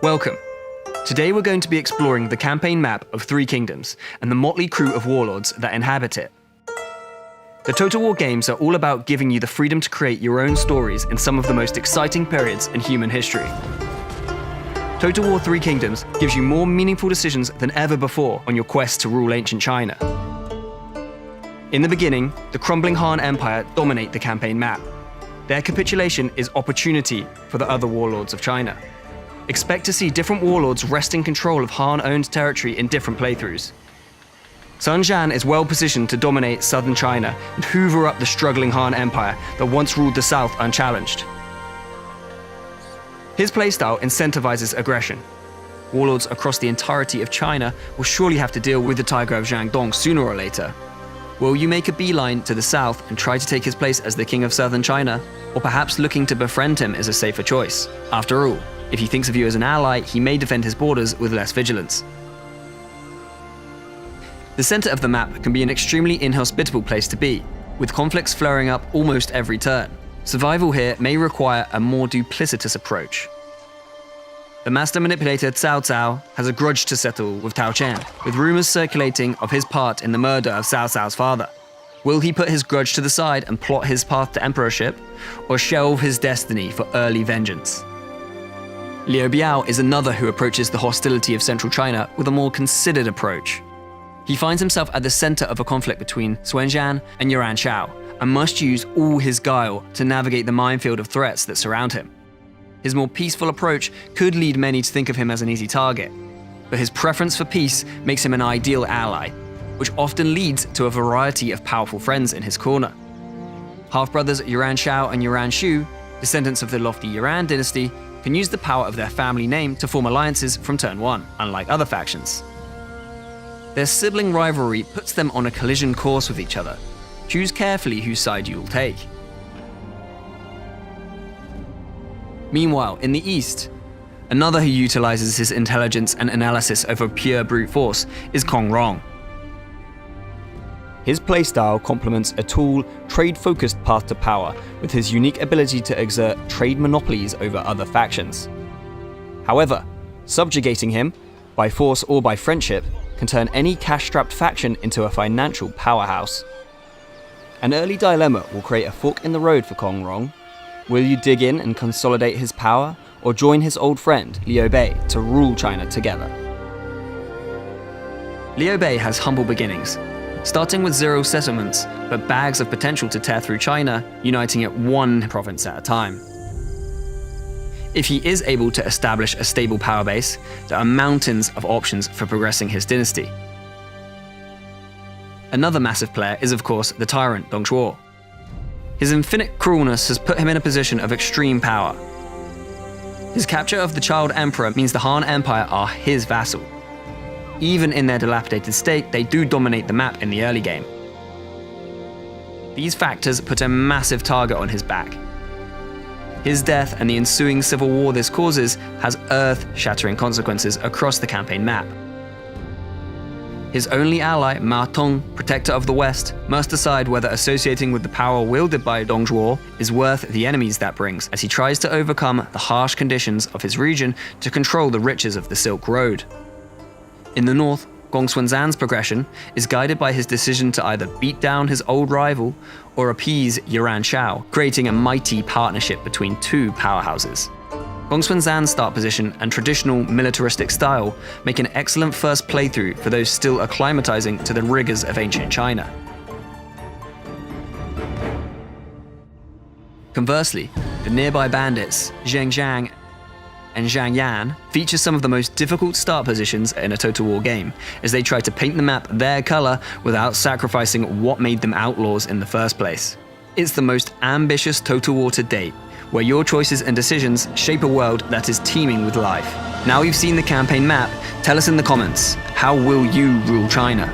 Welcome. Today we're going to be exploring the campaign map of Three Kingdoms and the motley crew of warlords that inhabit it. The Total War games are all about giving you the freedom to create your own stories in some of the most exciting periods in human history. Total War Three Kingdoms gives you more meaningful decisions than ever before on your quest to rule ancient China. In the beginning, the crumbling Han Empire dominate the campaign map. Their capitulation is opportunity for the other warlords of China. Expect to see different warlords wresting control of Han-owned territory in different playthroughs. Sun Jian is well positioned to dominate southern China and hoover up the struggling Han Empire that once ruled the south unchallenged. His playstyle incentivizes aggression. Warlords across the entirety of China will surely have to deal with the Tiger of Jiangdong sooner or later. Will you make a beeline to the south and try to take his place as the king of southern China? Or perhaps looking to befriend him is a safer choice? After all, if he thinks of you as an ally, he may defend his borders with less vigilance. The center of the map can be an extremely inhospitable place to be, with conflicts flaring up almost every turn. Survival here may require a more duplicitous approach. The master manipulator Cao Cao has a grudge to settle with Tao Chen, with rumors circulating of his part in the murder of Cao Cao's father. Will he put his grudge to the side and plot his path to emperorship, or shelve his destiny for early vengeance? Liu Biao is another who approaches the hostility of central China with a more considered approach. He finds himself at the center of a conflict between Xuanzhan and Yuan Shao, and must use all his guile to navigate the minefield of threats that surround him. His more peaceful approach could lead many to think of him as an easy target, but his preference for peace makes him an ideal ally, which often leads to a variety of powerful friends in his corner. Half-brothers Yuan Shao and Yuan Shu, descendants of the lofty Yuan dynasty, can use the power of their family name to form alliances from turn one, unlike other factions. Their sibling rivalry puts them on a collision course with each other. Choose carefully whose side you will take. Meanwhile, in the east, another who utilizes his intelligence and analysis over pure brute force is Kong Rong. His playstyle complements a tall, trade-focused path to power with his unique ability to exert trade monopolies over other factions. However, subjugating him, by force or by friendship, can turn any cash-strapped faction into a financial powerhouse. An early dilemma will create a fork in the road for Kong Rong. Will you dig in and consolidate his power, or join his old friend, Liu Bei, to rule China together? Liu Bei has humble beginnings, starting with 0 settlements, but bags of potential to tear through China, uniting it one province at a time. If he is able to establish a stable power base, there are mountains of options for progressing his dynasty. Another massive player is, of course, the tyrant Dong Zhuo. His infinite cruelness has put him in a position of extreme power. His capture of the child emperor means the Han Empire are his vassal. Even in their dilapidated state, they do dominate the map in the early game. These factors put a massive target on his back. His death and the ensuing civil war this causes has earth-shattering consequences across the campaign map. His only ally, Ma Tong, protector of the West, must decide whether associating with the power wielded by Dong Zhuo is worth the enemies that brings, as he tries to overcome the harsh conditions of his region to control the riches of the Silk Road. In the north, Gong Xuanzhan's progression is guided by his decision to either beat down his old rival or appease Yuan Shao, creating a mighty partnership between two powerhouses. Gong Xuanzhan's start position and traditional militaristic style make an excellent first playthrough for those still acclimatizing to the rigors of ancient China. Conversely, the nearby bandits, Zhengzhang and Zhang Yan, feature some of the most difficult start positions in a Total War game, as they try to paint the map their color without sacrificing what made them outlaws in the first place. It's the most ambitious Total War to date, where your choices and decisions shape a world that is teeming with life. Now you've seen the campaign map, tell us in the comments, how will you rule China?